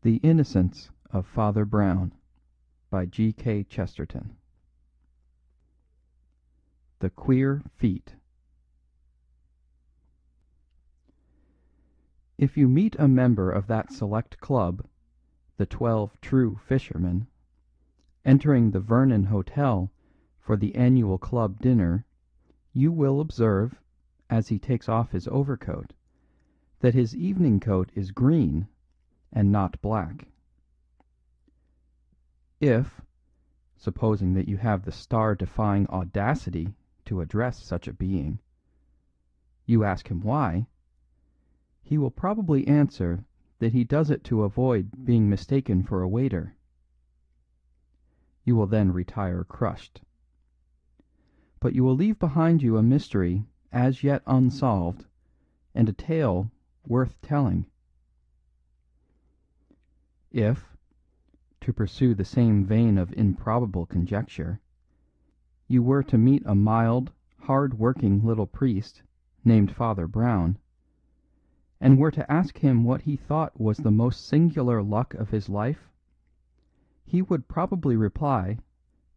The Innocence of Father Brown by G.K. Chesterton. The Queer Feet. If you meet a member of that select club, the 12 True Fishermen, entering the Vernon Hotel for the annual club dinner, you will observe, as he takes off his overcoat, that his evening coat is green and not black. If, supposing that you have the star-defying audacity to address such a being, you ask him why, he will probably answer that he does it to avoid being mistaken for a waiter. You will then retire crushed. But you will leave behind you a mystery as yet unsolved, and a tale worth telling. If, to pursue the same vein of improbable conjecture, you were to meet a mild, hard-working little priest named Father Brown, and were to ask him what he thought was the most singular luck of his life, he would probably reply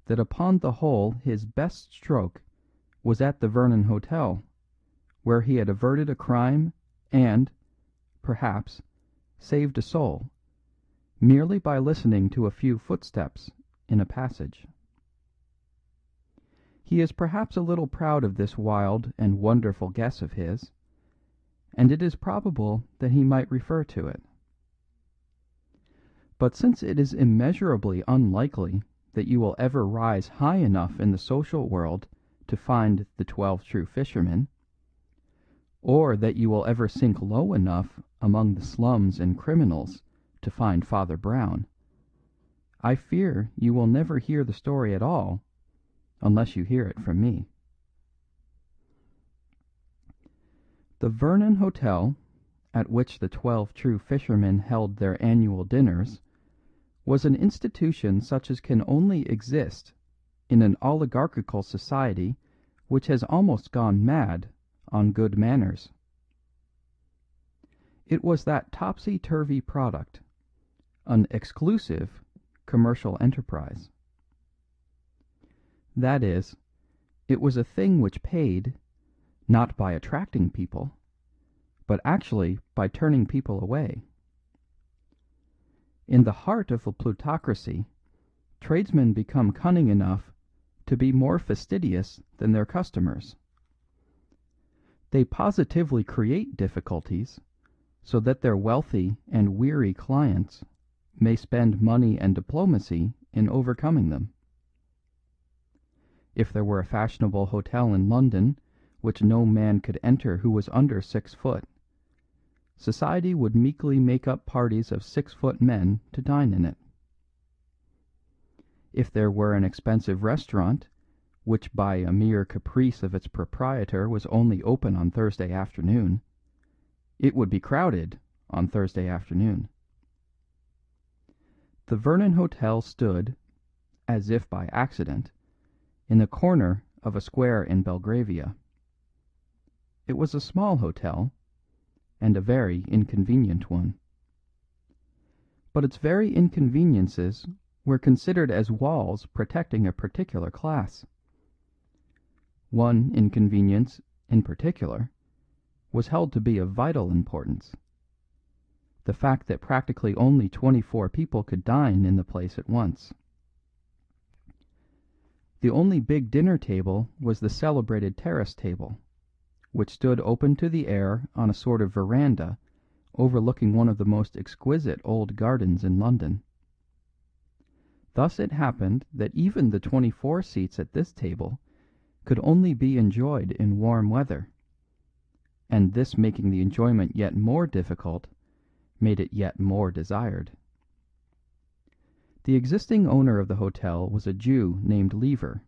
that upon the whole his best stroke was at the Vernon Hotel, where he had averted a crime and, perhaps, saved a soul, merely by listening to a few footsteps in a passage. He is perhaps a little proud of this wild and wonderful guess of his, and it is probable that he might refer to it. But since it is immeasurably unlikely that you will ever rise high enough in the social world to find the 12 True Fishermen, or that you will ever sink low enough among the slums and criminals to find Father Brown, I fear you will never hear the story at all, unless you hear it from me. The Vernon Hotel, at which the 12 True Fishermen held their annual dinners, was an institution such as can only exist in an oligarchical society which has almost gone mad on good manners. It was that topsy-turvy product, an exclusive commercial enterprise. That is, it was a thing which paid, not by attracting people, but actually by turning people away. In the heart of a plutocracy, tradesmen become cunning enough to be more fastidious than their customers. They positively create difficulties so that their wealthy and weary clients may spend money and diplomacy in overcoming them. If there were a fashionable hotel in London which no man could enter who was under 6 foot, society would meekly make up parties of 6-foot men to dine in it. If there were an expensive restaurant, which by a mere caprice of its proprietor was only open on Thursday afternoon, it would be crowded on Thursday afternoon. The Vernon Hotel stood, as if by accident, in the corner of a square in Belgravia. It was a small hotel, and a very inconvenient one. But its very inconveniences were considered as walls protecting a particular class. One inconvenience, in particular, was held to be of vital importance: the fact that practically only 24 people could dine in the place at once. The only big dinner table was the celebrated terrace table, which stood open to the air on a sort of veranda overlooking one of the most exquisite old gardens in London. Thus it happened that even the 24 seats at this table could only be enjoyed in warm weather, and this making the enjoyment yet more difficult, made it yet more desired. The existing owner of the hotel was a Jew named Lever,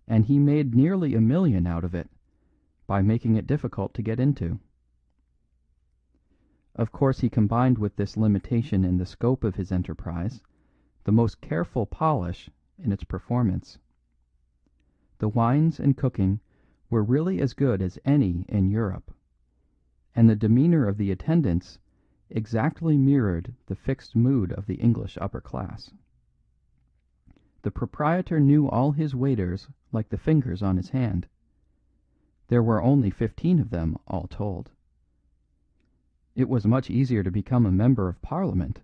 and he made nearly $1 million out of it by making it difficult to get into. Of course he combined with this limitation in the scope of his enterprise the most careful polish in its performance. The wines and cooking were really as good as any in Europe, and the demeanour of the attendants exactly mirrored the fixed mood of the English upper class. The proprietor knew all his waiters like the fingers on his hand. There were only 15 of them, all told. It was much easier to become a member of Parliament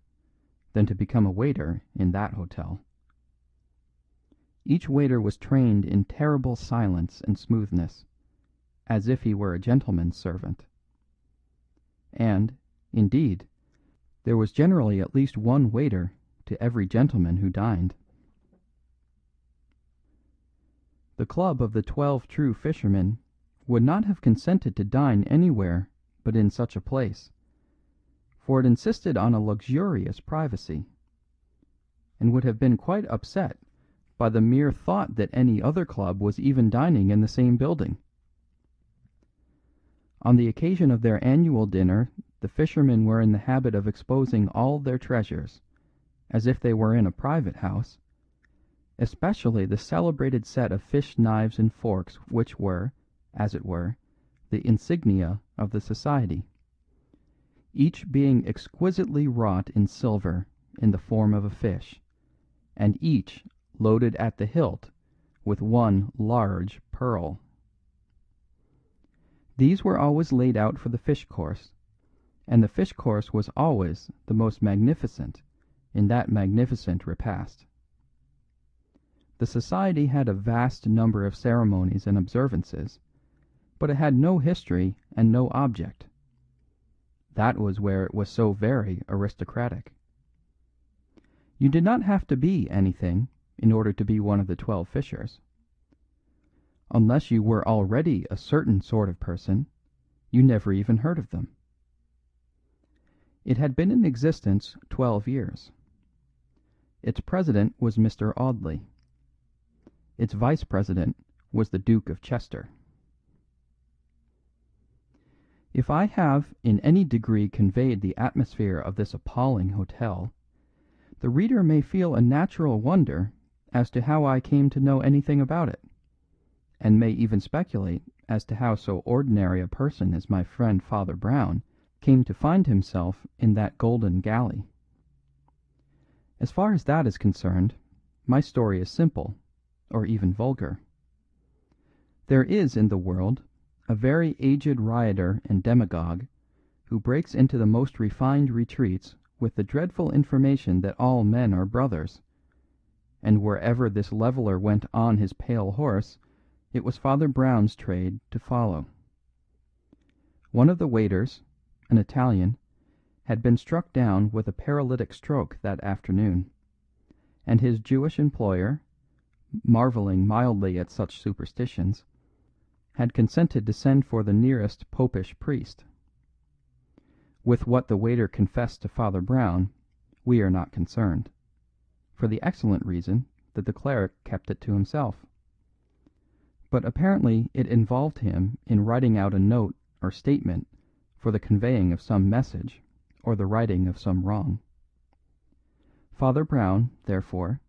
than to become a waiter in that hotel. Each waiter was trained in terrible silence and smoothness, as if he were a gentleman's servant. And, indeed, there was generally at least one waiter to every gentleman who dined. The club of the 12 True Fishermen would not have consented to dine anywhere but in such a place, for it insisted on a luxurious privacy, and would have been quite upset by the mere thought that any other club was even dining in the same building. On the occasion of their annual dinner the fishermen were in the habit of exposing all their treasures, as if they were in a private house, especially the celebrated set of fish knives and forks which were, as it were, the insignia of the society, each being exquisitely wrought in silver in the form of a fish, and each loaded at the hilt with one large pearl. These were always laid out for the fish course, and the fish course was always the most magnificent in that magnificent repast. The society had a vast number of ceremonies and observances, but it had no history and no object. That was where it was so very aristocratic. You did not have to be anything in order to be one of the 12 fishers. Unless you were already a certain sort of person, you never even heard of them. It had been in existence 12 years. Its president was Mr. Audley. Its vice president was the Duke of Chester. If I have in any degree conveyed the atmosphere of this appalling hotel, the reader may feel a natural wonder as to how I came to know anything about it, and may even speculate as to how so ordinary a person as my friend Father Brown came to find himself in that golden galley. As far as that is concerned, my story is simple, or even vulgar. There is in the world a very aged rioter and demagogue who breaks into the most refined retreats with the dreadful information that all men are brothers, and wherever this leveller went on his pale horse, it was Father Brown's trade to follow. One of the waiters, an Italian, had been struck down with a paralytic stroke that afternoon, and his Jewish employer, marvelling mildly at such superstitions, had consented to send for the nearest popish priest. With what the waiter confessed to Father Brown we are not concerned, for the excellent reason that the cleric kept it to himself. But apparently it involved him in writing out a note or statement for the conveying of some message or the righting of some wrong. Father Brown, therefore,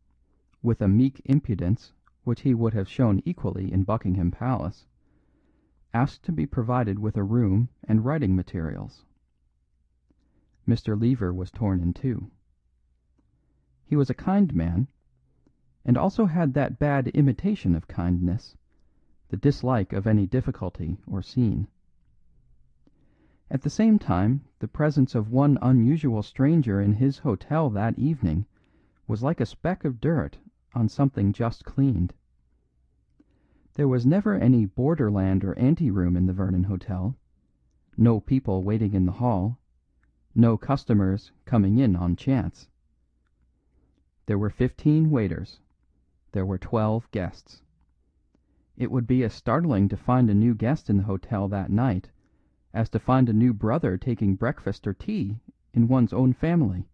with a meek impudence which he would have shown equally in Buckingham Palace, asked to be provided with a room and writing materials. Mr. Lever was torn in two. He was a kind man, and also had that bad imitation of kindness, the dislike of any difficulty or scene. At the same time, the presence of one unusual stranger in his hotel that evening was like a speck of dirt on something just cleaned. There was never any borderland or anteroom in the Vernon Hotel, no people waiting in the hall, no customers coming in on chance. There were 15 waiters, there were 12 guests. It would be as startling to find a new guest in the hotel that night as to find a new brother taking breakfast or tea in one's own family.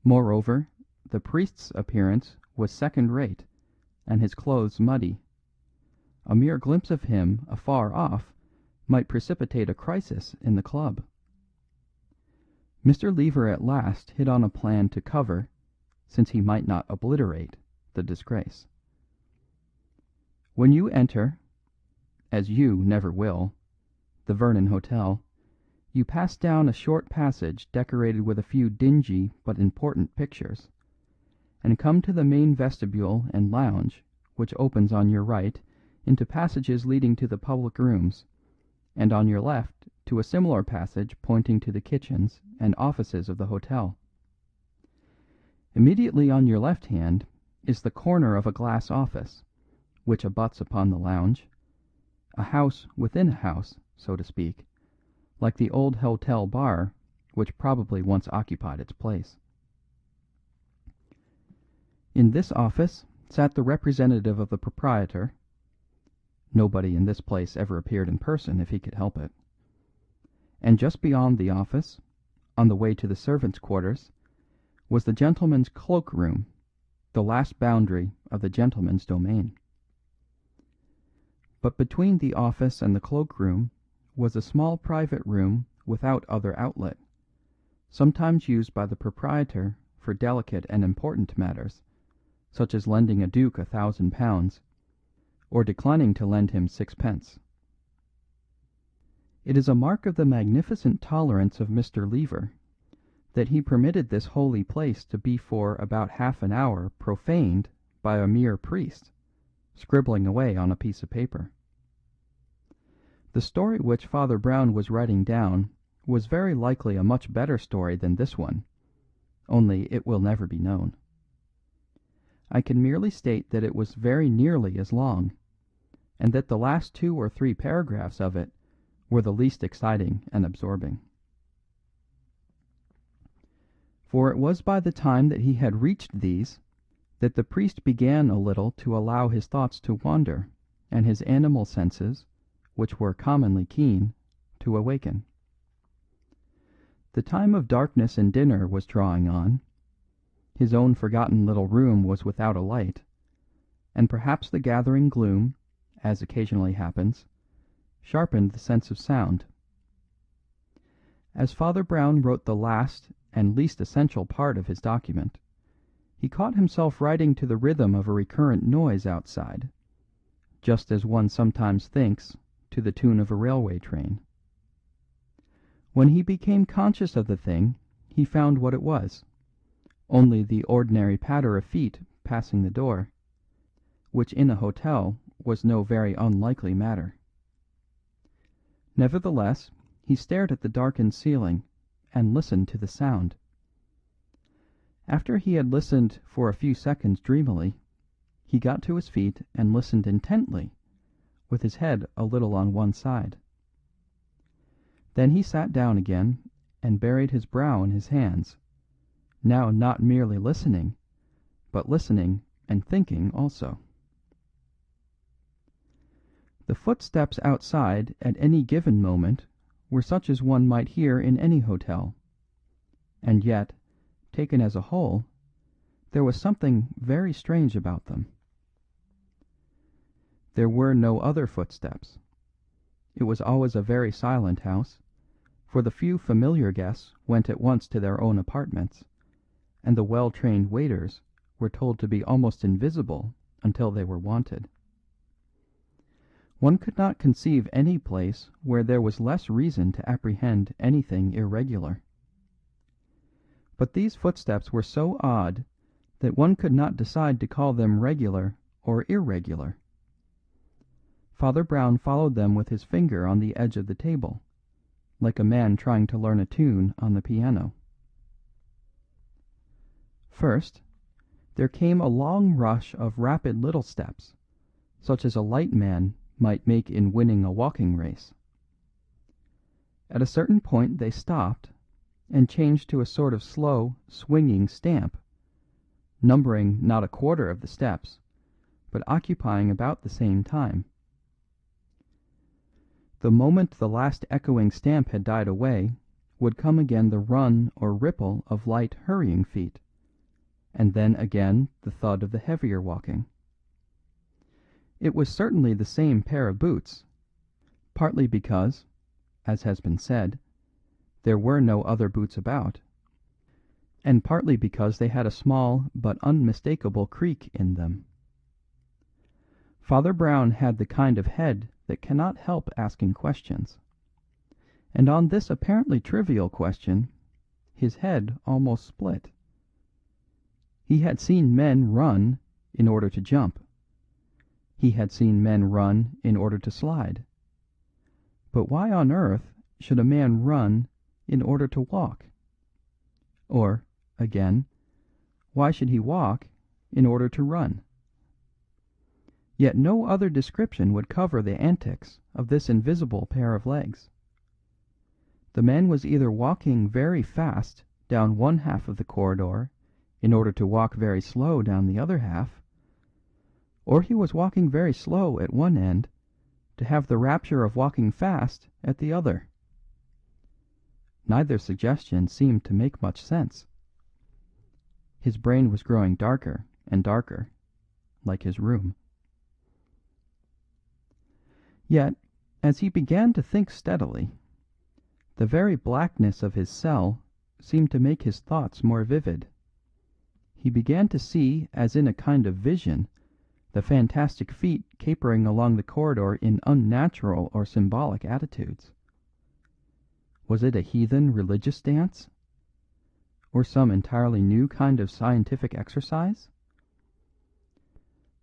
Moreover, the priest's appearance was second-rate, and his clothes muddy. A mere glimpse of him afar off might precipitate a crisis in the club. Mr. Lever at last hit on a plan to cover, since he might not obliterate, the disgrace. When you enter, as you never will, the Vernon Hotel, You pass down a short passage decorated with a few dingy but important pictures, and come to the main vestibule and lounge, which opens on your right into passages leading to the public rooms, and on your left to a similar passage pointing to the kitchens and offices of the hotel. Immediately on your left hand is the corner of a glass office, which abuts upon the lounge, a house within a house, so to speak, like the old hotel bar which probably once occupied its place. In this office sat the representative of the proprietor. Nobody in this place ever appeared in person if he could help it. And just beyond the office, on the way to the servants' quarters, was the gentleman's cloak room, the last boundary of the gentleman's domain. But between the office and the cloak room was a small private room without other outlet, sometimes used by the proprietor for delicate and important matters, such as lending a duke £1,000, or declining to lend him sixpence. It is a mark of the magnificent tolerance of Mr. Lever that he permitted this holy place to be for about half an hour profaned by a mere priest, scribbling away on a piece of paper. The story which Father Brown was writing down was very likely a much better story than this one, only it will never be known. I can merely state that it was very nearly as long, and that the last 2 or 3 paragraphs of it were the least exciting and absorbing. For it was by the time that he had reached these that the priest began a little to allow his thoughts to wander and his animal senses, which were commonly keen, to awaken. The time of darkness and dinner was drawing on. His own forgotten little room was without a light, and perhaps the gathering gloom, as occasionally happens, sharpened the sense of sound. As Father Brown wrote the last and least essential part of his document, he caught himself writing to the rhythm of a recurrent noise outside, just as one sometimes thinks to the tune of a railway train. When he became conscious of the thing, he found what it was, only the ordinary patter of feet passing the door, which in a hotel was no very unlikely matter. Nevertheless, he stared at the darkened ceiling and listened to the sound. After he had listened for a few seconds dreamily, he got to his feet and listened intently, with his head a little on one side. Then he sat down again and buried his brow in his hands, now not merely listening, but listening and thinking also. The footsteps outside at any given moment were such as one might hear in any hotel, and yet, taken as a whole, there was something very strange about them. There were no other footsteps. It was always a very silent house, for the few familiar guests went at once to their own apartments, and the well-trained waiters were told to be almost invisible until they were wanted. One could not conceive any place where there was less reason to apprehend anything irregular. But these footsteps were so odd that one could not decide to call them regular or irregular. Father Brown followed them with his finger on the edge of the table, like a man trying to learn a tune on the piano. First, there came a long rush of rapid little steps, such as a light man might make in winning a walking race. At a certain point they stopped and changed to a sort of slow, swinging stamp, numbering not a quarter of the steps, but occupying about the same time. The moment the last echoing stamp had died away, would come again the run or ripple of light hurrying feet, and then again the thud of the heavier walking. It was certainly the same pair of boots, partly because, as has been said, there were no other boots about, and partly because they had a small but unmistakable creak in them. Father Brown had the kind of head that cannot help asking questions, And on this apparently trivial question his head almost split. He had seen men run in order to jump. He had seen men run in order to slide. But why on earth should a man run in order to walk? Or, again, why should he walk in order to run? Yet no other description would cover the antics of this invisible pair of legs. The man was either walking very fast down one half of the corridor in order to walk very slow down the other half, or he was walking very slow at one end to have the rapture of walking fast at the other. Neither suggestion seemed to make much sense. His brain was growing darker and darker, like his room. Yet, as he began to think steadily, the very blackness of his cell seemed to make his thoughts more vivid. He began to see, as in a kind of vision, the fantastic feet capering along the corridor in unnatural or symbolic attitudes. Was it a heathen religious dance? Or some entirely new kind of scientific exercise?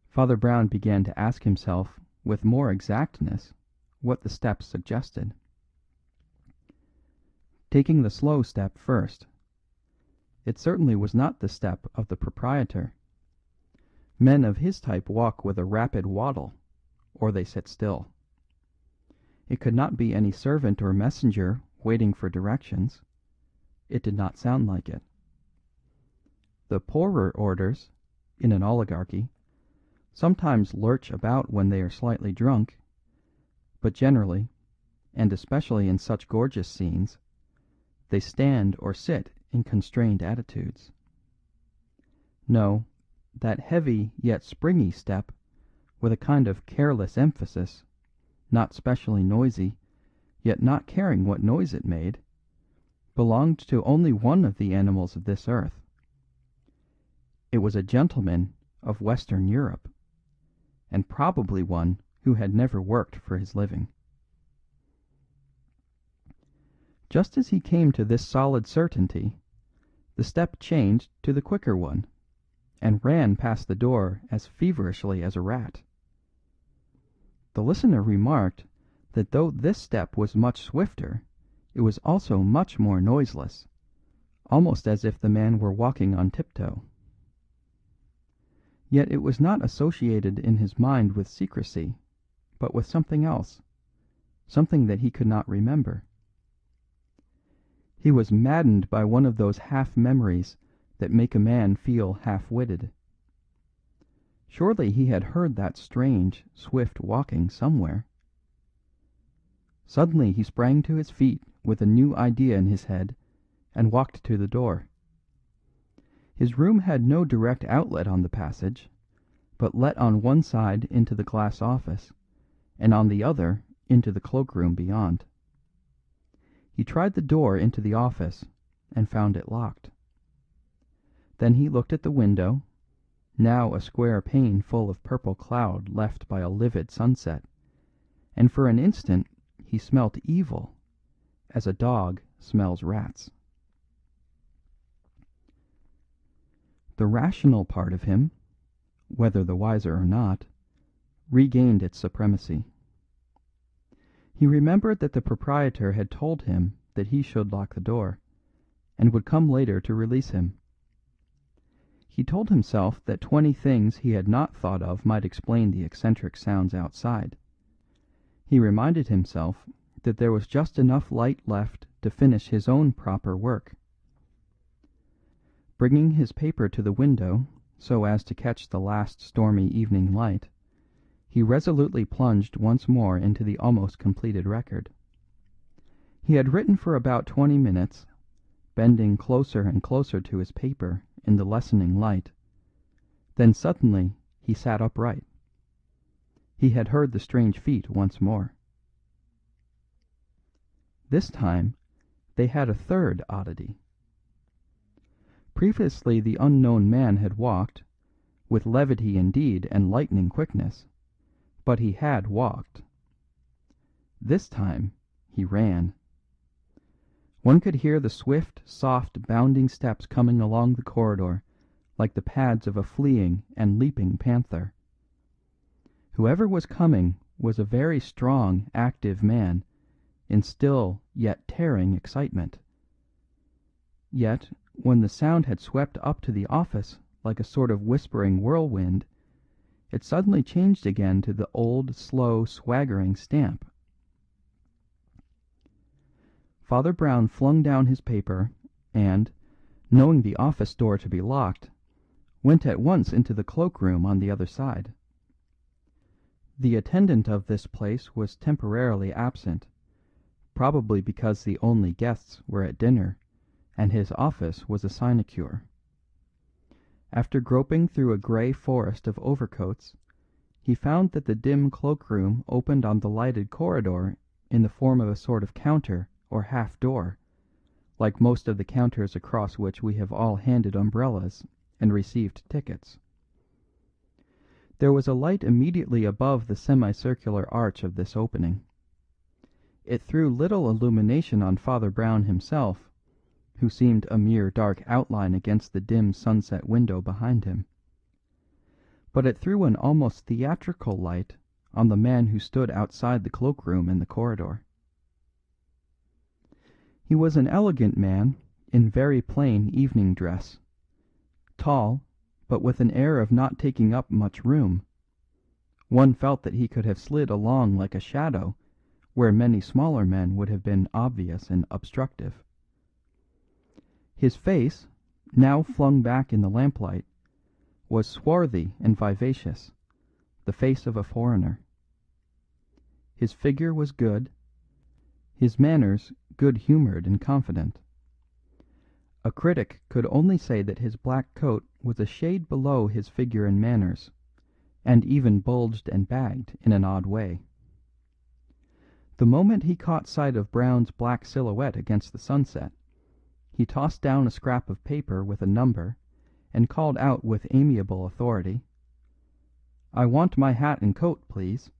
Father Brown began to ask himself with more exactness what the steps suggested. Taking the slow step first. It certainly was not the step of the proprietor. Men of his type walk with a rapid waddle, or they sit still. It could not be any servant or messenger waiting for directions. It did not sound like it. The poorer orders, in an oligarchy, sometimes lurch about when they are slightly drunk, but generally, and especially in such gorgeous scenes, they stand or sit in constrained attitudes. No, that heavy yet springy step, with a kind of careless emphasis, not specially noisy, yet not caring what noise it made, belonged to only one of the animals of this earth. It was a gentleman of Western Europe, and probably one who had never worked for his living. Just as he came to this solid certainty, the step changed to the quicker one, and ran past the door as feverishly as a rat. The listener remarked that though this step was much swifter, it was also much more noiseless, almost as if the man were walking on tiptoe. Yet it was not associated in his mind with secrecy, but with something else, something that he could not remember. He was maddened by one of those half-memories that make a man feel half-witted. Surely he had heard that strange, swift walking somewhere. Suddenly he sprang to his feet with a new idea in his head and walked to the door. His room had no direct outlet on the passage, but let on one side into the glass office, and on the other into the cloakroom beyond. He tried the door into the office and found it locked. Then he looked at the window, now a square pane full of purple cloud left by a livid sunset, and for an instant he smelt evil, as a dog smells rats. The rational part of him, whether the wiser or not, regained its supremacy. He remembered that the proprietor had told him that he should lock the door, and would come later to release him. He told himself that 20 things he had not thought of might explain the eccentric sounds outside. He reminded himself that there was just enough light left to finish his own proper work. Bringing his paper to the window so as to catch the last stormy evening light, he resolutely plunged once more into the almost completed record. He had written for about 20 minutes, bending closer and closer to his paper in the lessening light. Then suddenly he sat upright. He had heard the strange feet once more. This time they had a third oddity. Previously the unknown man had walked, with levity indeed and lightning quickness, but he had walked. This time he ran. One could hear the swift, soft, bounding steps coming along the corridor like the pads of a fleeing and leaping panther. Whoever was coming was a very strong, active man, in still yet tearing excitement. Yet, when the sound had swept up to the office like a sort of whispering whirlwind, it suddenly changed again to the old, slow, swaggering stamp. Father Brown flung down his paper, and, knowing the office door to be locked, went at once into the cloak-room on the other side. The attendant of this place was temporarily absent, probably because the only guests were at dinner, and his office was a sinecure. After groping through a grey forest of overcoats, he found that the dim cloak-room opened on the lighted corridor in the form of a sort of counter or half-door, like most of the counters across which we have all handed umbrellas and received tickets. There was a light immediately above the semicircular arch of this opening. It threw little illumination on Father Brown himself, who seemed a mere dark outline against the dim sunset window behind him. But it threw an almost theatrical light on the man who stood outside the cloak-room in the corridor. He was an elegant man in very plain evening dress, tall, but with an air of not taking up much room. One felt that he could have slid along like a shadow where many smaller men would have been obvious and obstructive. His face, now flung back in the lamplight, was swarthy and vivacious, the face of a foreigner. His figure was good, his manners good-humoured and confident. A critic could only say that his black coat was a shade below his figure and manners, and even bulged and bagged in an odd way. The moment he caught sight of Brown's black silhouette against the sunset, he tossed down a scrap of paper with a number, and called out with amiable authority, "I want my hat and coat, please.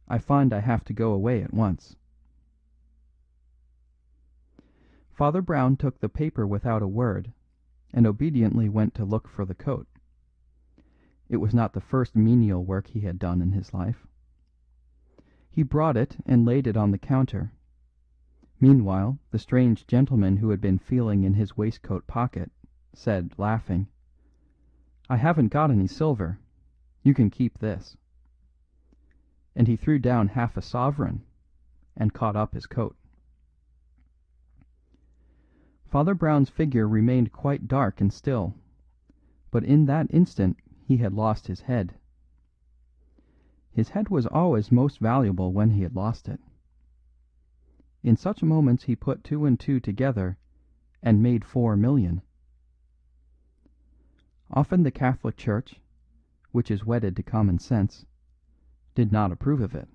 I find I have to go away at once." Father Brown took the paper without a word, and obediently went to look for the coat. It was not the first menial work he had done in his life. He brought it and laid it on the counter. Meanwhile, the strange gentleman who had been feeling in his waistcoat pocket said, laughing, "I haven't got any silver. You can keep this." And he threw down half a sovereign and caught up his coat. Father Brown's figure remained quite dark and still, but in that instant he had lost his head. His head was always most valuable when he had lost it. In such moments he put two and two together and made 4,000,000. Often the Catholic Church, which is wedded to common sense, did not approve of it.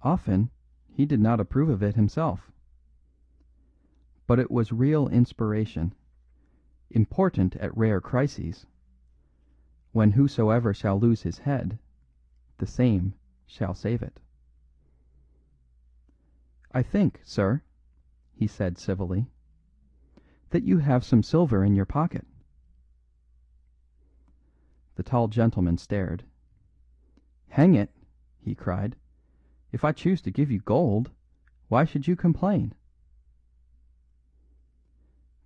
Often he did not approve of it himself. But it was real inspiration, important at rare crises, when whosoever shall lose his head, the same shall save it. "I think, sir," he said civilly, "that you have some silver in your pocket." The tall gentleman stared. "Hang it," he cried, "if I choose to give you gold, why should you complain?"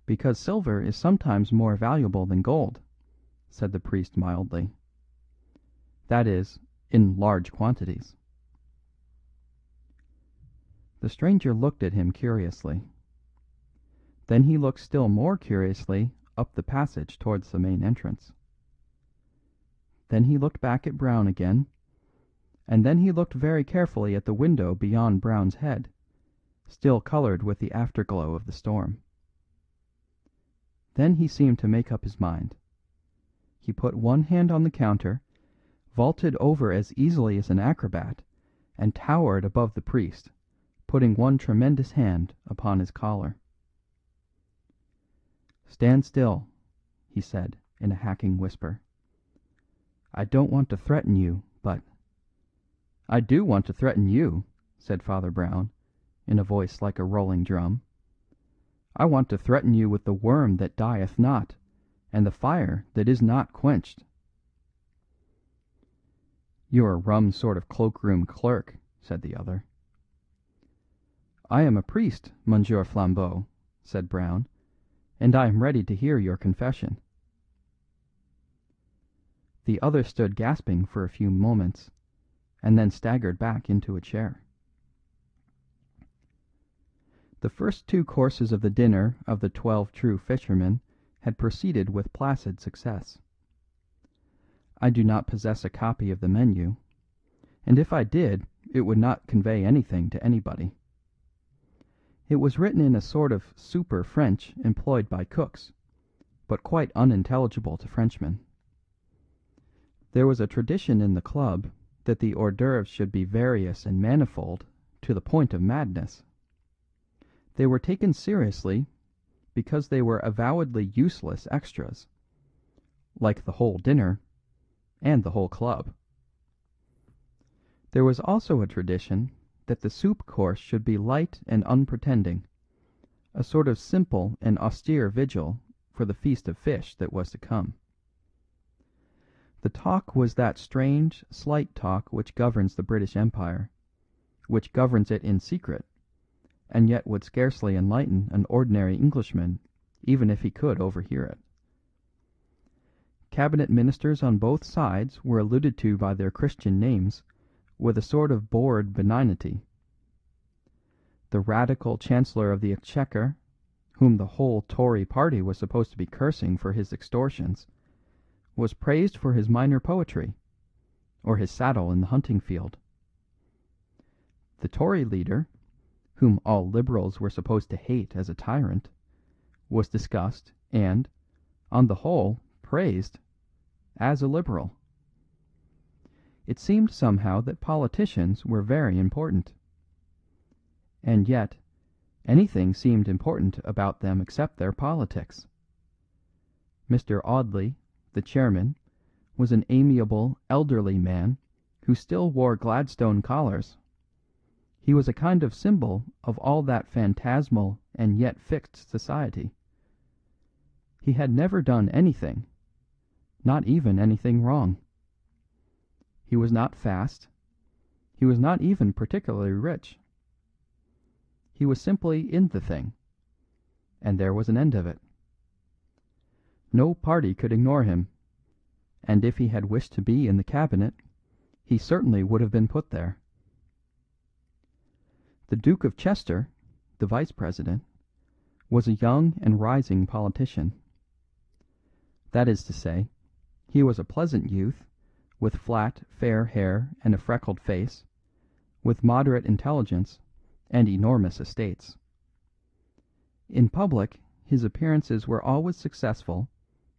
"Because silver is sometimes more valuable than gold," said the priest mildly. "That is, in large quantities." The stranger looked at him curiously. Then he looked still more curiously up the passage towards the main entrance. Then he looked back at Brown again, and then he looked very carefully at the window beyond Brown's head, still coloured with the afterglow of the storm. Then he seemed to make up his mind. He put one hand on the counter, vaulted over as easily as an acrobat, and towered above the priest, putting one tremendous hand upon his collar. "Stand still," he said in a hacking whisper. "I don't want to threaten you, but—" "I do want to threaten you," said Father Brown, in a voice like a rolling drum. I want to threaten you with the worm that dieth not, and the fire that is not quenched." "You're a rum sort of cloakroom clerk," said the other. "I am a priest, Monsieur Flambeau," said Brown, "and I am ready to hear your confession." The other stood gasping for a few moments, and then staggered back into a chair. The first two courses of the dinner of the 12 True Fishermen had proceeded with placid success. I do not possess a copy of the menu, and if I did it would not convey anything to anybody. It was written in a sort of super French employed by cooks, but quite unintelligible to Frenchmen. There was a tradition in the club that the hors d'oeuvres should be various and manifold to the point of madness. They were taken seriously because they were avowedly useless extras, like the whole dinner and the whole club. There was also a tradition that the soup course should be light and unpretending, a sort of simple and austere vigil for the feast of fish that was to come. The talk was that strange, slight talk which governs the British Empire, which governs it in secret, and yet would scarcely enlighten an ordinary Englishman even if he could overhear it. Cabinet ministers on both sides were alluded to by their Christian names with a sort of bored benignity. The radical Chancellor of the Exchequer, whom the whole Tory party was supposed to be cursing for his extortions, was praised for his minor poetry, or his saddle in the hunting field. The Tory leader, whom all Liberals were supposed to hate as a tyrant, was discussed and, on the whole, praised as a Liberal. It seemed somehow that politicians were very important. And yet, anything seemed important about them except their politics. Mr. Audley, the chairman, was an amiable, elderly man who still wore Gladstone collars. He was a kind of symbol of all that phantasmal and yet fixed society. He had never done anything, not even anything wrong. He was not fast. He was not even particularly rich. He was simply in the thing, and there was an end of it. No party could ignore him, and if he had wished to be in the cabinet, he certainly would have been put there. The Duke of Chester, the vice president, was a young and rising politician. That is to say, he was a pleasant youth, with flat, fair hair and a freckled face, with moderate intelligence and enormous estates. In public, his appearances were always successful,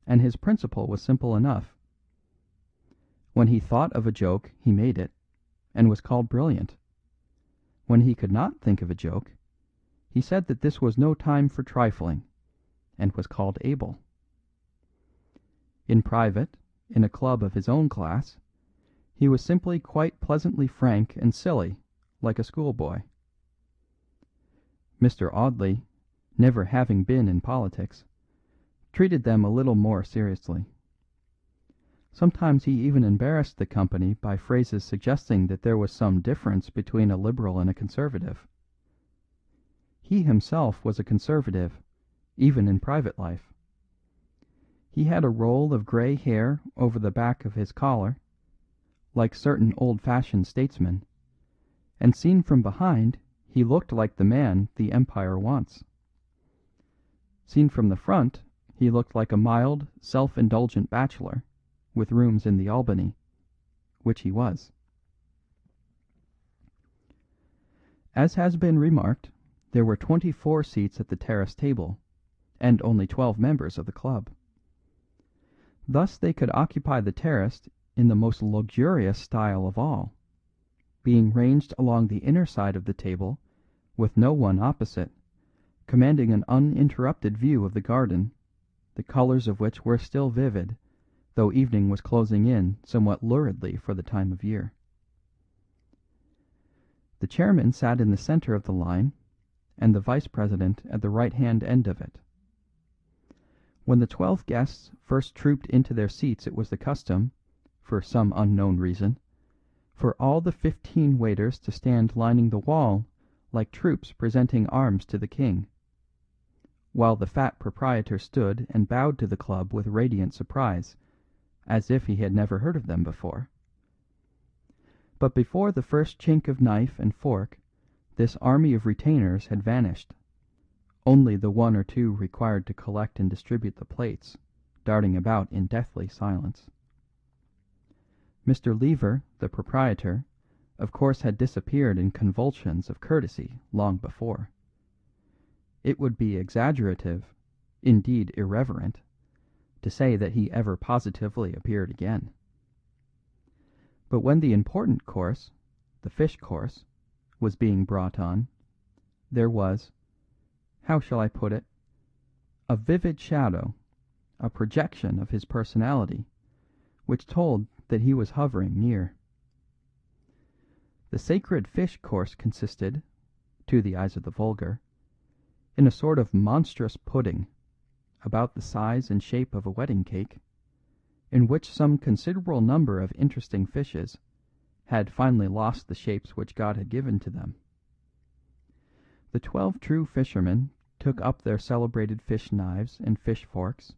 and his principle was simple enough. When he thought of a joke, he made it, and was called brilliant. When he could not think of a joke, he said that this was no time for trifling, and was called able. In private, in a club of his own class, he was simply quite pleasantly frank and silly, like a schoolboy. Mr. Audley, never having been in politics, treated them a little more seriously. Sometimes he even embarrassed the company by phrases suggesting that there was some difference between a Liberal and a Conservative. He himself was a Conservative, even in private life. He had a roll of grey hair over the back of his collar, like certain old-fashioned statesmen, and seen from behind he looked like the man the Empire wants. Seen from the front he looked like a mild, self-indulgent bachelor, with rooms in the Albany, which he was. As has been remarked, there were 24 seats at the terrace table, and only 12 members of the club. Thus they could occupy the terrace in the most luxurious style of all, being ranged along the inner side of the table with no one opposite, commanding an uninterrupted view of the garden, the colours of which were still vivid, though evening was closing in somewhat luridly for the time of year. The chairman sat in the centre of the line, and the vice president at the right-hand end of it. When the 12 guests first trooped into their seats it was the custom, for some unknown reason, for all the 15 waiters to stand lining the wall like troops presenting arms to the king, while the fat proprietor stood and bowed to the club with radiant surprise, as if he had never heard of them before. But before the first chink of knife and fork this army of retainers had vanished, only the one or two required to collect and distribute the plates, darting about in deathly silence. Mr. Lever, the proprietor, of course had disappeared in convulsions of courtesy long before. It would be exaggerative, indeed irreverent, to say that he ever positively appeared again. But when the important course, the fish course, was being brought on, there was, how shall I put it, a vivid shadow, a projection of his personality, which told that he was hovering near. The sacred fish course consisted, to the eyes of the vulgar, in a sort of monstrous pudding, about the size and shape of a wedding cake, in which some considerable number of interesting fishes had finally lost the shapes which God had given to them. The 12 true fishermen took up their celebrated fish knives and fish forks,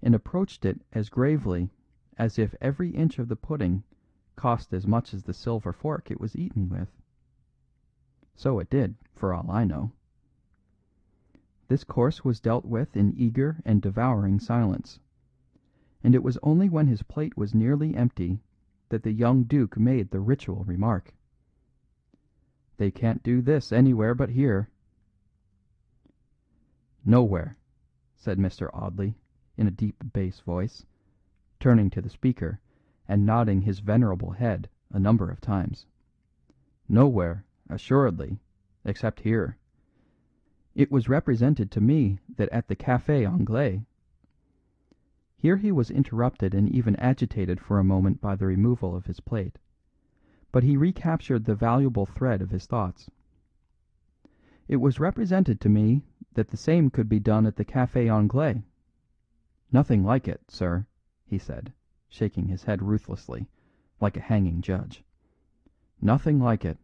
and approached it as gravely as if every inch of the pudding cost as much as the silver fork it was eaten with. So it did, for all I know. This course was dealt with in eager and devouring silence, and it was only when his plate was nearly empty that the young duke made the ritual remark. "They can't do this anywhere but here." "Nowhere," said Mr. Audley, in a deep bass voice, turning to the speaker and nodding his venerable head a number of times. "Nowhere, assuredly, except here. It was represented to me that at the Café Anglais—" Here he was interrupted and even agitated for a moment by the removal of his plate, but he recaptured the valuable thread of his thoughts. "It was represented to me that the same could be done at the Café Anglais. Nothing like it, sir," he said, shaking his head ruthlessly, like a hanging judge. "Nothing like it."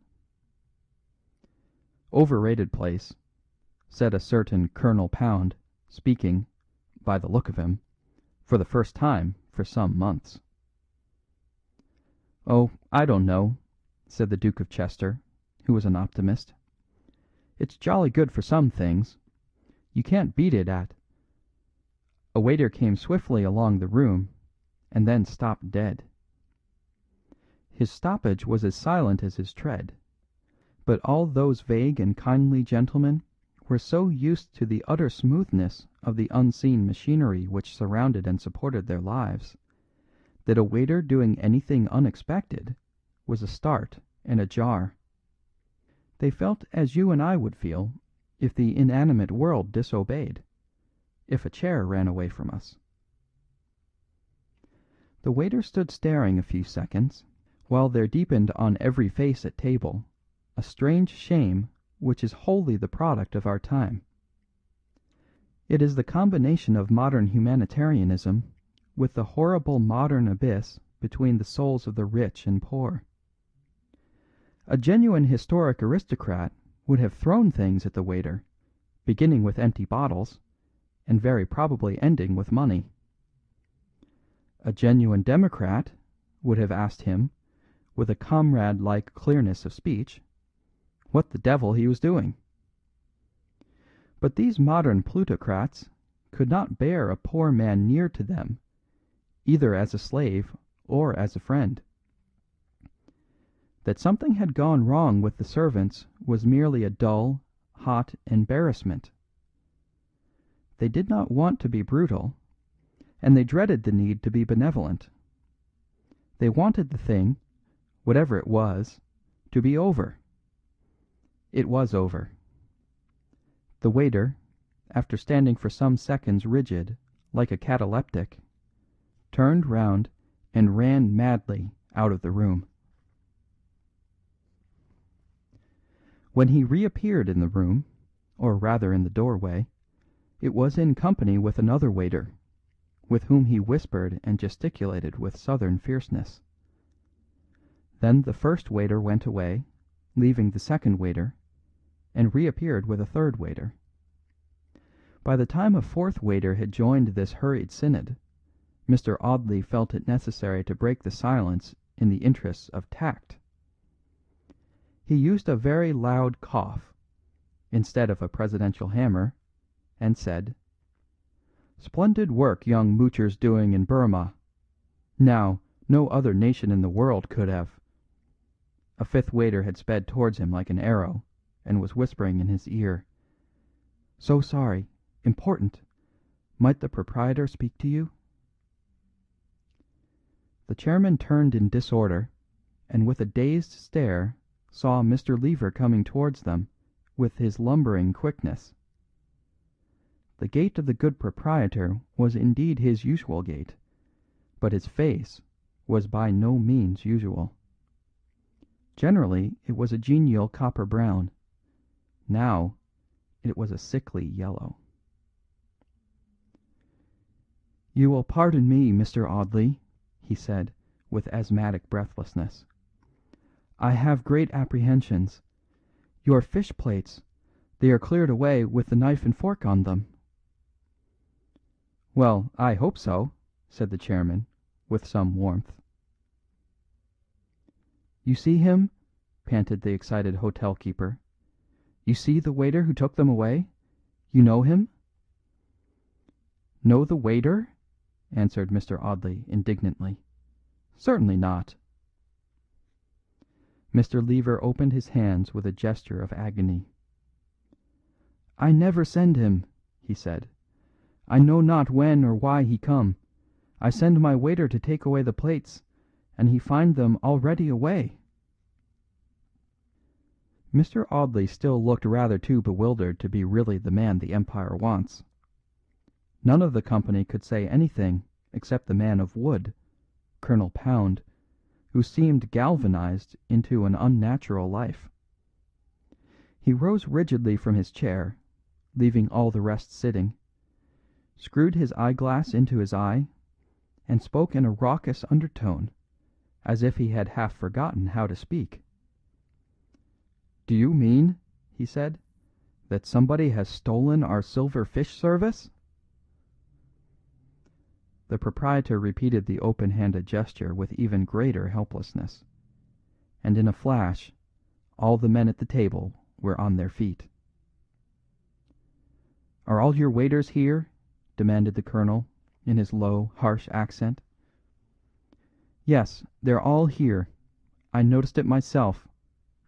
"Overrated place," said a certain Colonel Pound, speaking, by the look of him, for the first time for some months. "Oh, I don't know," said the Duke of Chester, who was an optimist. "It's jolly good for some things. You can't beat it at—" A waiter came swiftly along the room, and then stopped dead. His stoppage was as silent as his tread, but all those vague and kindly gentlemen were so used to the utter smoothness of the unseen machinery which surrounded and supported their lives, that a waiter doing anything unexpected was a start and a jar. They felt as you and I would feel if the inanimate world disobeyed, if a chair ran away from us. The waiter stood staring a few seconds, while there deepened on every face at table a strange shame which is wholly the product of our time. It is the combination of modern humanitarianism with the horrible modern abyss between the souls of the rich and poor. A genuine historic aristocrat would have thrown things at the waiter, beginning with empty bottles, and very probably ending with money. A genuine democrat would have asked him, with a comrade-like clearness of speech, what the devil he was doing. But these modern plutocrats could not bear a poor man near to them, either as a slave or as a friend. That something had gone wrong with the servants was merely a dull, hot embarrassment. They did not want to be brutal, and they dreaded the need to be benevolent. They wanted the thing, whatever it was, to be over. It was over. The waiter, after standing for some seconds rigid, like a cataleptic, turned round and ran madly out of the room. When he reappeared in the room, or rather in the doorway, it was in company with another waiter, with whom he whispered and gesticulated with southern fierceness. Then the first waiter went away, leaving the second waiter, and reappeared with a third waiter. By the time a fourth waiter had joined this hurried synod, Mr. Audley felt it necessary to break the silence in the interests of tact. He used a very loud cough, instead of a presidential hammer, and said, "Splendid work young Moocher's doing in Burma. Now, no other nation in the world could have." A fifth waiter had sped towards him like an arrow, and was whispering in his ear, "So sorry. Important. Might the proprietor speak to you?" The chairman turned in disorder, and with a dazed stare saw Mr. Lever coming towards them with his lumbering quickness. The gait of the good proprietor was indeed his usual gait, but his face was by no means usual. Generally it was a genial copper brown. Now it was a sickly yellow. "You will pardon me, Mr. Audley," he said, with asthmatic breathlessness. "I have great apprehensions. Your fish plates, they are cleared away with the knife and fork on them." "Well, I hope so," said the chairman, with some warmth. "You see him?" panted the excited hotel keeper. "You see the waiter who took them away? You know him?" "Know the waiter?" answered Mr. Audley indignantly. "Certainly not." Mr. Lever opened his hands with a gesture of agony. "I never send him," he said. "I know not when or why he come. I send my waiter to take away the plates, and he find them already away." Mr. Audley still looked rather too bewildered to be really the man the Empire wants. None of the company could say anything except the man of wood, Colonel Pound, who seemed galvanized into an unnatural life. He rose rigidly from his chair, leaving all the rest sitting, screwed his eyeglass into his eye, and spoke in a raucous undertone, as if he had half forgotten how to speak. "Do you mean," he said, "that somebody has stolen our silver fish service?" The proprietor repeated the open-handed gesture with even greater helplessness, and in a flash all the men at the table were on their feet. "Are all your waiters here?" demanded the colonel, in his low, harsh accent. "Yes, they're all here. I noticed it myself,"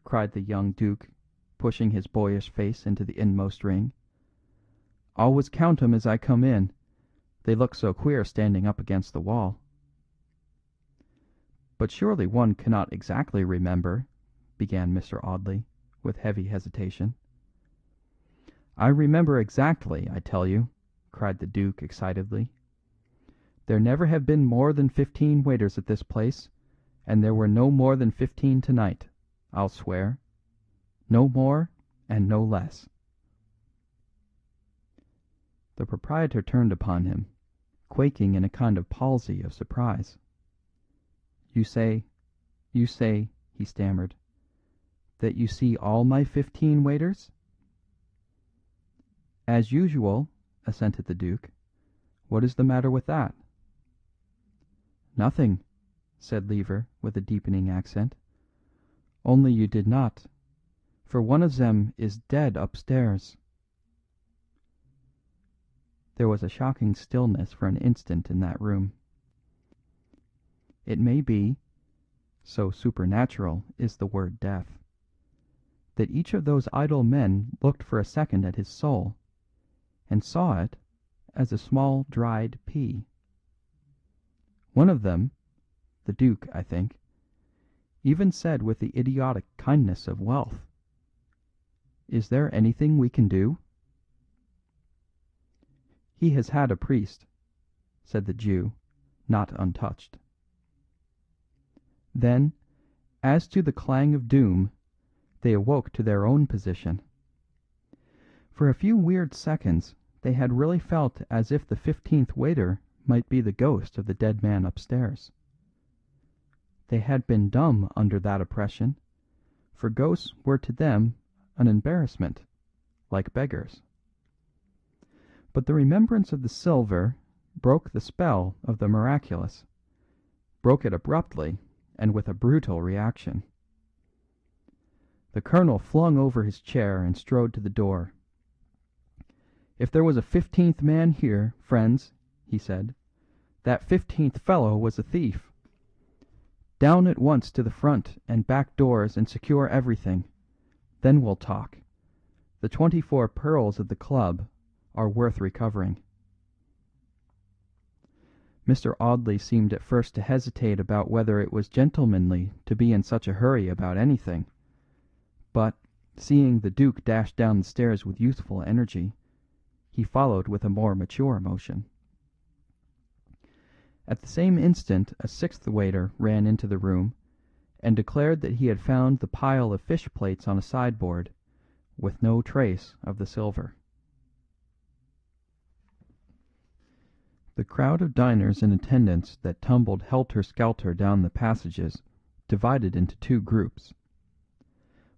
cried the young duke, pushing his boyish face into the inmost ring. "Always count 'em as I come in. They look so queer standing up against the wall." "But surely one cannot exactly remember," began Mr. Audley, with heavy hesitation. "I remember exactly, I tell you," cried the duke excitedly. "There never have been more than 15 waiters at this place, and there were no more than 15 tonight, I'll swear. No more and no less." The proprietor turned upon him, quaking in a kind of palsy of surprise. You say," he stammered, "that you see all my 15 waiters?" "As usual," assented the duke. "What is the matter with that?" "Nothing," said Lever with a deepening accent. "Only you did not, for one of them is dead upstairs." There was a shocking stillness for an instant in that room. It may be, so supernatural is the word death, that each of those idle men looked for a second at his soul, and saw it as a small dried pea. One of them, the duke, I think, even said with the idiotic kindness of wealth, "Is there anything we can do?" "He has had a priest," said the Jew, not untouched. Then, as to the clang of doom, they awoke to their own position. For a few weird seconds they had really felt as if the 15th waiter might be the ghost of the dead man upstairs. They had been dumb under that oppression, for ghosts were to them an embarrassment, like beggars. But the remembrance of the silver broke the spell of the miraculous, broke it abruptly and with a brutal reaction. The colonel flung over his chair and strode to the door. "If there was a 15th man here, friends," he said, "that 15th fellow was a thief. Down at once to the front and back doors and secure everything. Then we'll talk. The 24 pearls of the club are worth recovering." Mr. Audley seemed at first to hesitate about whether it was gentlemanly to be in such a hurry about anything; but, seeing the duke dash down the stairs with youthful energy, he followed with a more mature motion. At the same instant a sixth waiter ran into the room, and declared that he had found the pile of fish plates on a sideboard, with no trace of the silver. The crowd of diners and attendants that tumbled helter-skelter down the passages divided into two groups.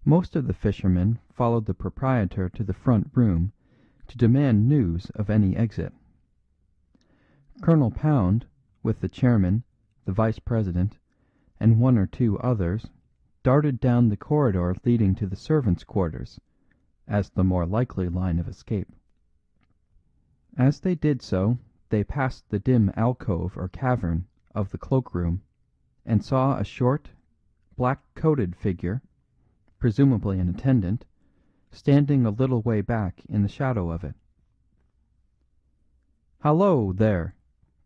Most of the fishermen followed the proprietor to the front room to demand news of any exit. Colonel Pound, with the chairman, the vice president, and one or two others, darted down the corridor leading to the servants' quarters, as the more likely line of escape. As they did so, they passed the dim alcove or cavern of the cloak-room, and saw a short, black-coated figure, presumably an attendant, standing a little way back in the shadow of it. "Hallo, there!"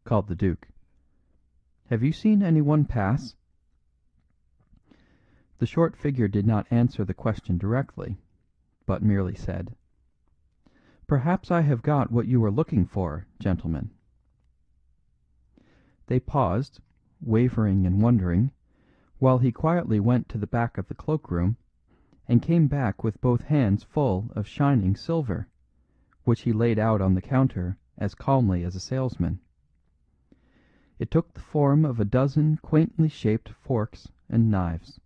called the duke. "Have you seen anyone pass?" The short figure did not answer the question directly, but merely said, "Perhaps I have got what you were looking for, gentlemen." They paused, wavering and wondering, while he quietly went to the back of the cloak-room, and came back with both hands full of shining silver, which he laid out on the counter as calmly as a salesman. It took the form of a dozen quaintly shaped forks and knives.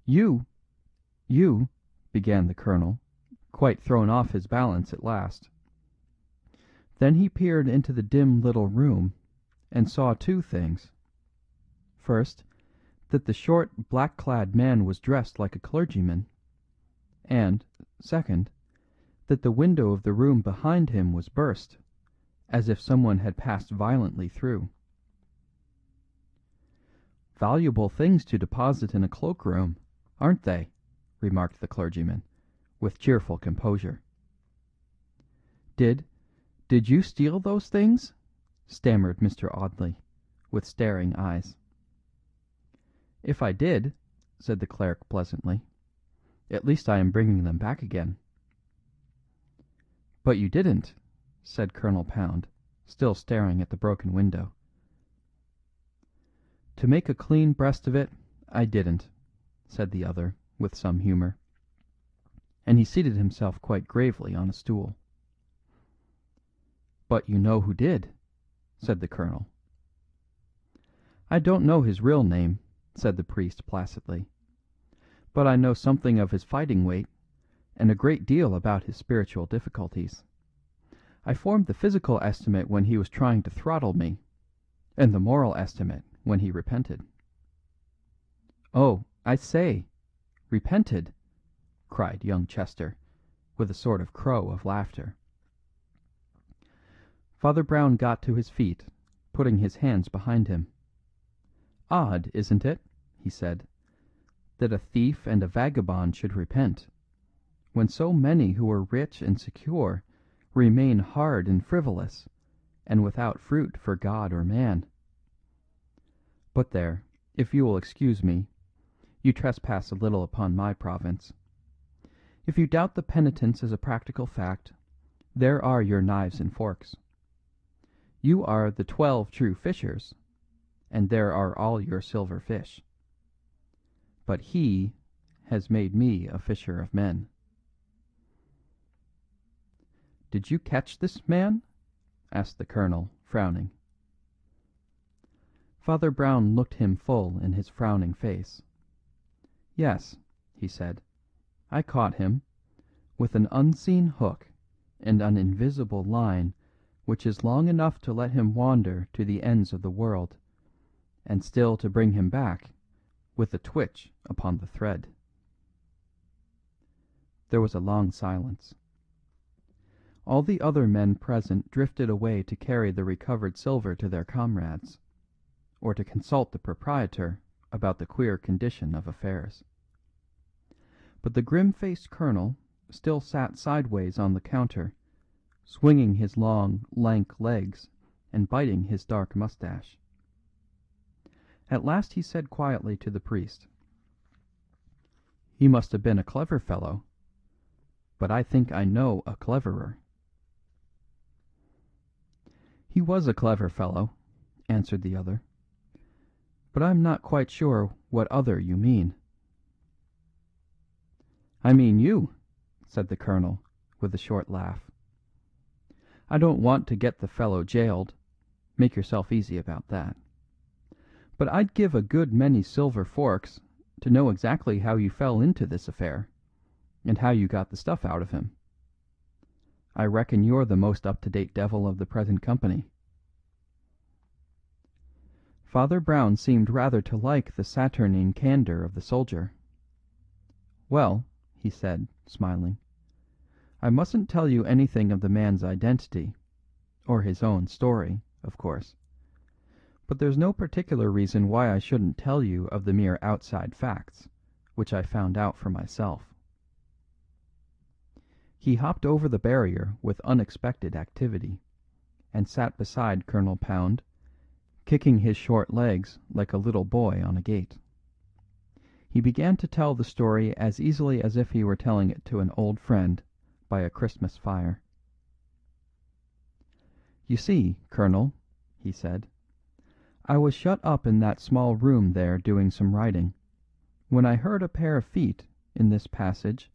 You," began the colonel, quite thrown off his balance at last. Then he peered into the dim little room, and saw two things. First, that the short, black-clad man was dressed like a clergyman; and, second, that the window of the room behind him was burst, as if someone had passed violently through. "Valuable things to deposit in a cloak-room, aren't they?" remarked the clergyman, with cheerful composure. Did you steal those things?" stammered Mr. Audley, with staring eyes. "If I did," said the cleric pleasantly, "at least I am bringing them back again." "But you didn't," said Colonel Pound, still staring at the broken window. "To make a clean breast of it, I didn't," said the other, with some humour. And he seated himself quite gravely on a stool. "But you know who did," said the colonel. "I don't know his real name," said the priest placidly, "but I know something of his fighting weight, and a great deal about his spiritual difficulties. I formed the physical estimate when he was trying to throttle me, and the moral estimate when he repented." "Oh, I say, repented!" cried young Chester, with a sort of crow of laughter. Father Brown got to his feet, putting his hands behind him. "Odd, isn't it," he said, "that a thief and a vagabond should repent, when so many who are rich and secure remain hard and frivolous, and without fruit for God or man. But there, if you will excuse me, you trespass a little upon my province. If you doubt the penitence as a practical fact, there are your knives and forks. You are the 12 true fishers, and there are all your silver fish. But He has made me a fisher of men." "Did you catch this man?" asked the colonel, frowning. Father Brown looked him full in his frowning face. "Yes," he said, "I caught him, with an unseen hook and an invisible line which is long enough to let him wander to the ends of the world, and still to bring him back, with a twitch upon the thread." There was a long silence. All the other men present drifted away to carry the recovered silver to their comrades, or to consult the proprietor about the queer condition of affairs. But the grim-faced colonel still sat sideways on the counter, swinging his long, lank legs and biting his dark moustache. At last he said quietly to the priest, "He must have been a clever fellow, but I think I know a cleverer." "He was a clever fellow," answered the other, "but I'm not quite sure what other you mean." "I mean you," said the colonel, with a short laugh. "I don't want to get the fellow jailed, make yourself easy about that. But I'd give a good many silver forks to know exactly how you fell into this affair, and how you got the stuff out of him. I reckon you're the most up-to-date devil of the present company." Father Brown seemed rather to like the saturnine candour of the soldier. "Well," he said, smiling, "I mustn't tell you anything of the man's identity, or his own story, of course. But there's no particular reason why I shouldn't tell you of the mere outside facts, which I found out for myself." He hopped over the barrier with unexpected activity, and sat beside Colonel Pound, kicking his short legs like a little boy on a gate. He began to tell the story as easily as if he were telling it to an old friend by a Christmas fire. "You see, Colonel," he said, "I was shut up in that small room there doing some writing, when I heard a pair of feet in this passage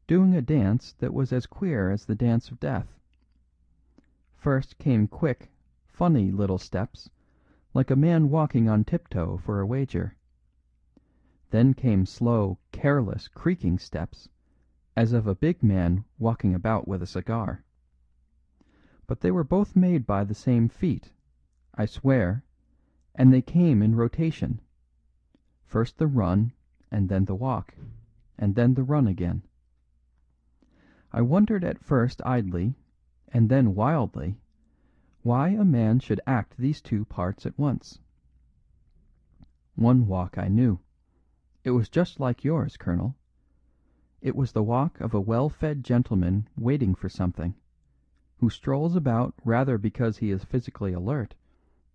doing a dance that was as queer as the dance of death. First came quick, funny little steps, like a man walking on tiptoe for a wager. Then came slow, careless, creaking steps, as of a big man walking about with a cigar. But they were both made by the same feet, I swear, and they came in rotation. First the run, and then the walk, and then the run again. I wondered at first idly, and then wildly, why a man should act these two parts at once. One walk I knew. It was just like yours, Colonel. It was the walk of a well-fed gentleman waiting for something, who strolls about rather because he is physically alert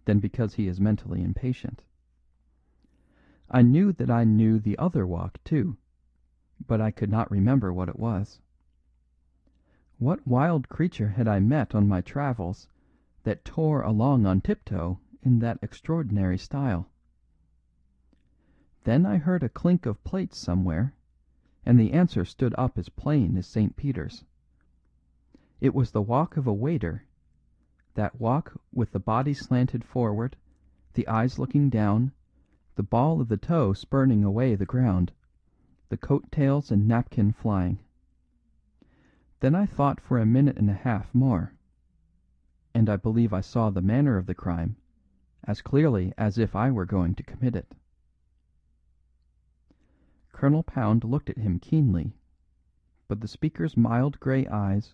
than because he is mentally impatient. I knew that I knew the other walk too, but I could not remember what it was. What wild creature had I met on my travels that tore along on tiptoe in that extraordinary style? Then I heard a clink of plates somewhere, and the answer stood up as plain as St. Peter's. It was the walk of a waiter, that walk with the body slanted forward, the eyes looking down, the ball of the toe spurning away the ground, the coat tails and napkin flying. Then I thought for a minute and a half more, and I believe I saw the manner of the crime as clearly as if I were going to commit it." Colonel Pound looked at him keenly, but the speaker's mild grey eyes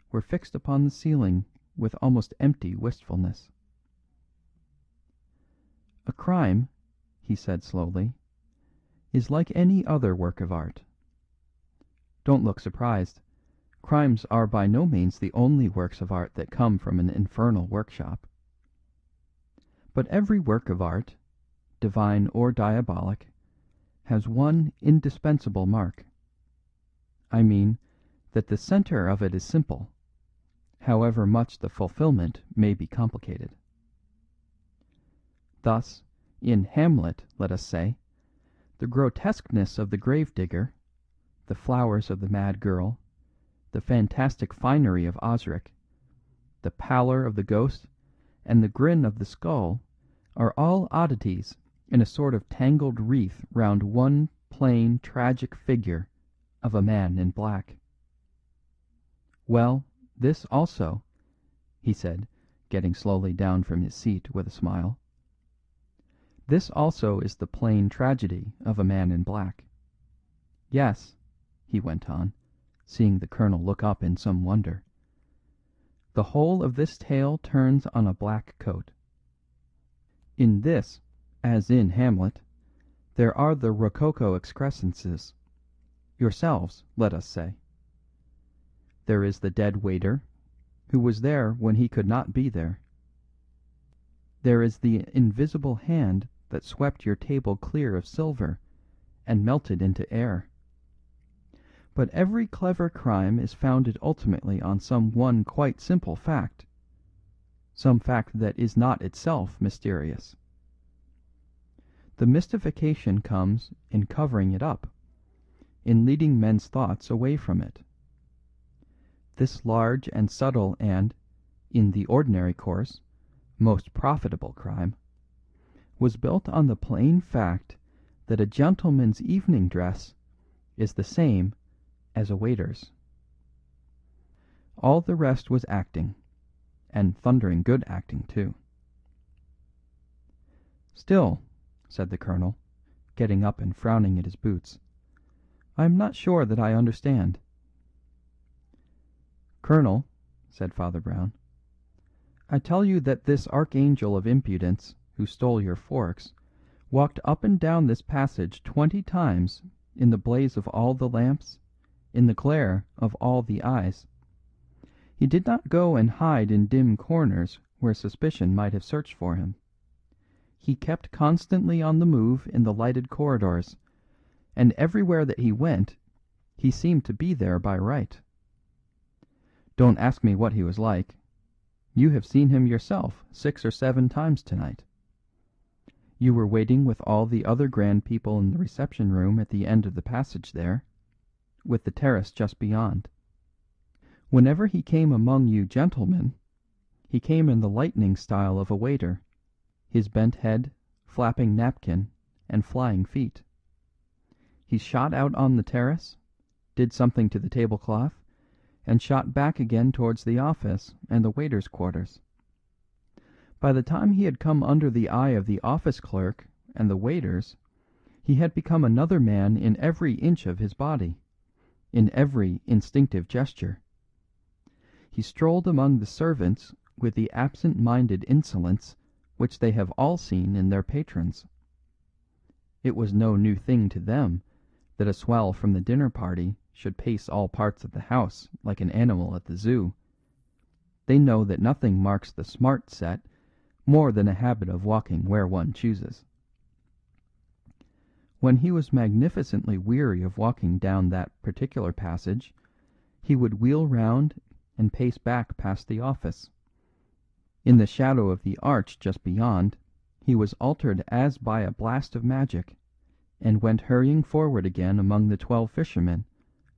were fixed upon the ceiling with almost empty wistfulness. "A crime," he said slowly, "is like any other work of art. Don't look surprised. Crimes are by no means the only works of art that come from an infernal workshop. But every work of art, divine or diabolic, has one indispensable mark. I mean, that the centre of it is simple, however much the fulfillment may be complicated. Thus, in Hamlet, let us say, the grotesqueness of the gravedigger, the flowers of the mad girl, the fantastic finery of Osric, the pallor of the ghost, and the grin of the skull are all oddities in a sort of tangled wreath round one plain tragic figure of a man in black. "Well, this also," he said, getting slowly down from his seat with a smile. "This also is the plain tragedy of a man in black. Yes," he went on, seeing the colonel look up in some wonder, "the whole of this tale turns on a black coat. In this, as in Hamlet, there are the rococo excrescences, yourselves, let us say. There is the dead waiter, who was there when he could not be there. There is the invisible hand that swept your table clear of silver and melted into air. But every clever crime is founded ultimately on some one quite simple fact, some fact that is not itself mysterious. The mystification comes in covering it up, in leading men's thoughts away from it. This large and subtle and, in the ordinary course, most profitable crime, was built on the plain fact that a gentleman's evening dress is the same as a waiter's. All the rest was acting, and thundering good acting too." "Still," said the colonel, getting up and frowning at his boots, "I am not sure that I understand." "Colonel," said Father Brown, "I tell you that this archangel of impudence who stole your forks walked up and down this passage 20 times in the blaze of all the lamps, in the glare of all the eyes. He did not go and hide in dim corners where suspicion might have searched for him. He kept constantly on the move in the lighted corridors, and everywhere that he went, he seemed to be there by right. Don't ask me what he was like. You have seen him yourself 6 or 7 times tonight. You were waiting with all the other grand people in the reception room at the end of the passage there, with the terrace just beyond. Whenever he came among you gentlemen, he came in the lightning style of a waiter, his bent head, flapping napkin, and flying feet. He shot out on the terrace, did something to the tablecloth, and shot back again towards the office and the waiters' quarters. By the time he had come under the eye of the office clerk and the waiters, he had become another man in every inch of his body, in every instinctive gesture. He strolled among the servants with the absent-minded insolence which they have all seen in their patrons. It was no new thing to them that a swell from the dinner party should pace all parts of the house like an animal at the zoo. They know that nothing marks the smart set more than a habit of walking where one chooses. When he was magnificently weary of walking down that particular passage, he would wheel round and pace back past the office. In the shadow of the arch just beyond, he was altered as by a blast of magic, and went hurrying forward again among the 12 fishermen,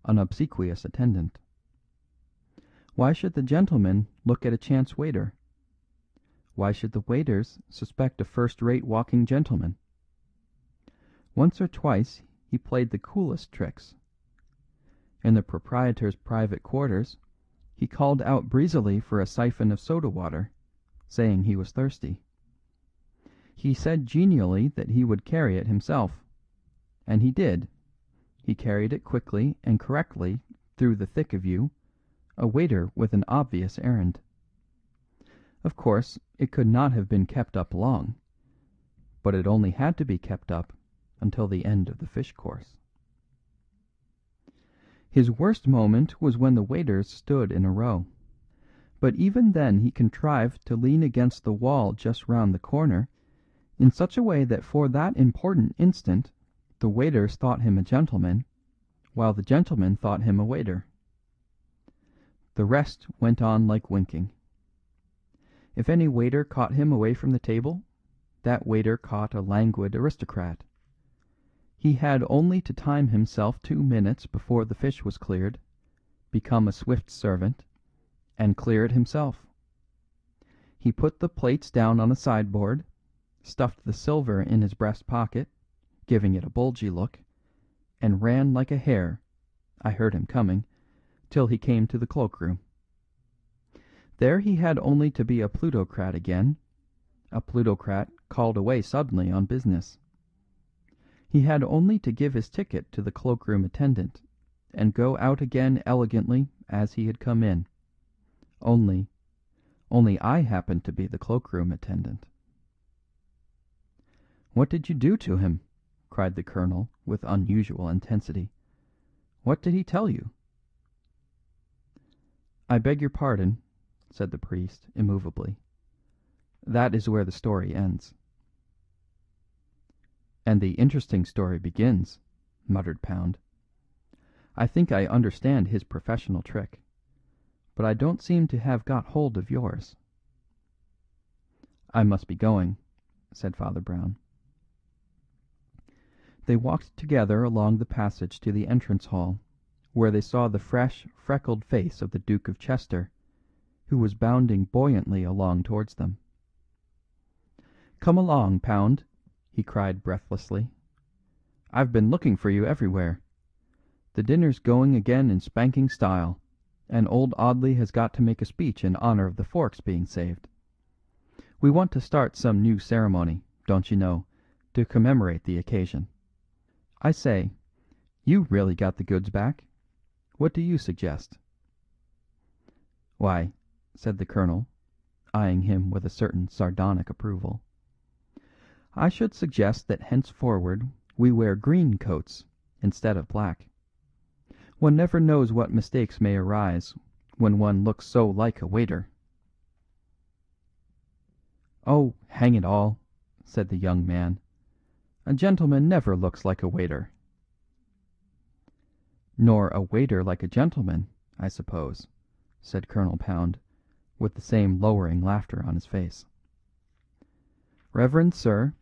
an obsequious attendant. Why should the gentlemen look at a chance waiter? Why should the waiters suspect a first-rate walking gentleman? Once or twice he played the coolest tricks. In the proprietor's private quarters, he called out breezily for a siphon of soda water, saying he was thirsty. He said genially that he would carry it himself, and he did. He carried it quickly and correctly through the thick of you, a waiter with an obvious errand. Of course, it could not have been kept up long, but it only had to be kept up until the end of the fish course. His worst moment was when the waiters stood in a row. But even then he contrived to lean against the wall just round the corner, in such a way that for that important instant the waiters thought him a gentleman, while the gentlemen thought him a waiter. The rest went on like winking. If any waiter caught him away from the table, that waiter caught a languid aristocrat. He had only to time himself 2 minutes before the fish was cleared, become a swift servant, and clear it himself. He put the plates down on a sideboard, stuffed the silver in his breast pocket, giving it a bulgy look, and ran like a hare (I heard him coming) till he came to the cloakroom. There he had only to be a plutocrat again, a plutocrat called away suddenly on business. He had only to give his ticket to the cloakroom attendant, and go out again elegantly as he had come in. Only I happened to be the cloakroom attendant. "What did you do to him?" cried the colonel with unusual intensity. "What did he tell you?" "I beg your pardon," said the priest immovably. "That is where the story ends." "And the interesting story begins," muttered Pound. "I think I understand his professional trick, but I don't seem to have got hold of yours." "I must be going," said Father Brown. They walked together along the passage to the entrance hall, where they saw the fresh, freckled face of the Duke of Chester, who was bounding buoyantly along towards them. "Come along, Pound," he cried breathlessly. "I've been looking for you everywhere. The dinner's going again in spanking style, and old Audley has got to make a speech in honour of the forks being saved. We want to start some new ceremony, don't you know, to commemorate the occasion. I say, you really got the goods back. What do you suggest?" "Why," said the colonel, eyeing him with a certain sardonic approval, "I should suggest that henceforward we wear green coats instead of black. One never knows what mistakes may arise when one looks so like a waiter." "Oh, hang it all," said the young man, "a gentleman never looks like a waiter." "Nor a waiter like a gentleman, I suppose," said Colonel Pound, with the same lowering laughter on his face. "Reverend sir,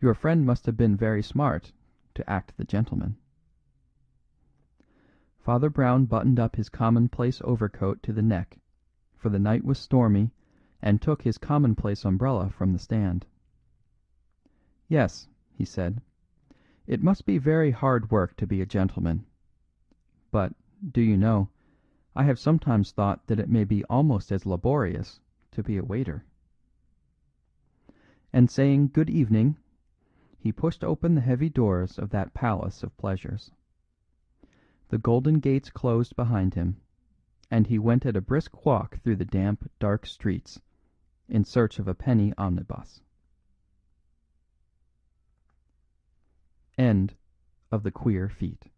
your friend must have been very smart to act the gentleman." Father Brown buttoned up his commonplace overcoat to the neck, for the night was stormy, and took his commonplace umbrella from the stand. "Yes," he said, "it must be very hard work to be a gentleman. But, do you know, I have sometimes thought that it may be almost as laborious to be a waiter." And saying good evening, he pushed open the heavy doors of that palace of pleasures. The golden gates closed behind him, and he went at a brisk walk through the damp, dark streets, in search of a penny omnibus. End of The Queer Feet.